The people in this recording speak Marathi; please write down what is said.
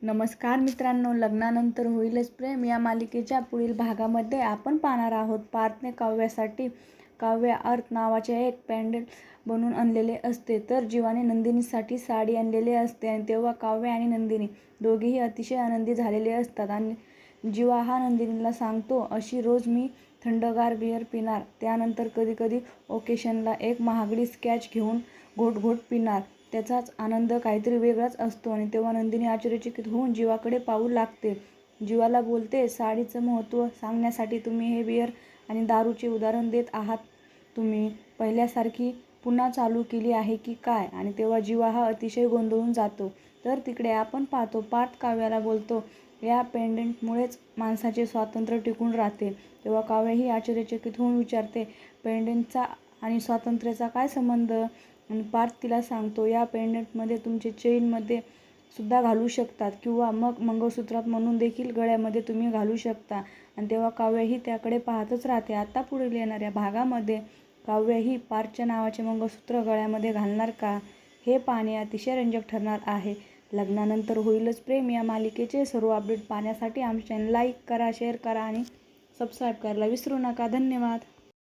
नमस्कार मित्रांनो, लग्नानंतर होईलच प्रेम या मालिकेच्या पुढील भागामध्ये आपण पाहणार आहोत. पार्थने काव्यासाठी काव्य अर्थ नावाचे एक पेंडंट बनवून आणलेले असते, तर जीवाने नंदिनीसाठी साडी आणलेली असते. आणि तेव्हा काव्य आणि नंदिनी दोघेही अतिशय आनंदी झालेले असतात. आणि जीवा हा नंदिनीला सांगतो, अशी रोज मी थंडगार बिअर पिणार, त्यानंतर कधीकधी ओकेशनला एक महागडी स्कॉच घेऊन घोट पिणार. त्याचाच आनंद काहीतरी वेगळाच असतो. आणि तेव्हा नंदिनी आश्चर्यचकित होऊन जीवाकडे पाहू लागते. जीवाला बोलते, साडीचं महत्त्व सांगण्यासाठी तुम्ही हे बिअर आणि दारूचे उदाहरण देत आहात. तुम्ही पहिल्यासारखी पुन्हा चालू केली आहे की काय? आणि तेव्हा जीवा हा अतिशय गोंधळून जातो. तर तिकडे आपण पाहतो, पार्थ काव्याला बोलतो, या पेंडंटमुळेच माणसाचे स्वातंत्र्य टिकून राहते. तेव्हा काव्यही आश्चर्यचकित होऊन विचारते, पेंडंटचा आणि स्वातंत्र्याचा काय संबंध? आणि पार्थ तिला सांगतो, या पेंडंटमध्ये तुमचे चेनमध्ये सुद्धा घालू शकतात किंवा मग मंगळसूत्रात म्हणून देखील गळ्यामध्ये तुम्ही घालू शकता. आणि तेव्हा काव्यही त्याकडे पाहतच राहते. आता पुढील येणाऱ्या भागामध्ये काव्यही पार्थच्या नावाचे मंगळसूत्र गळ्यामध्ये घालणार का, हे पाहणे अतिशय रंजक ठरणार आहे. लग्नानंतर होईलच प्रेम या मालिकेचे सर्व अपडेट पाहण्यासाठी आमचे चॅनल लाईक करा, शेअर करा आणि सबस्क्राईब करायला विसरू नका. धन्यवाद.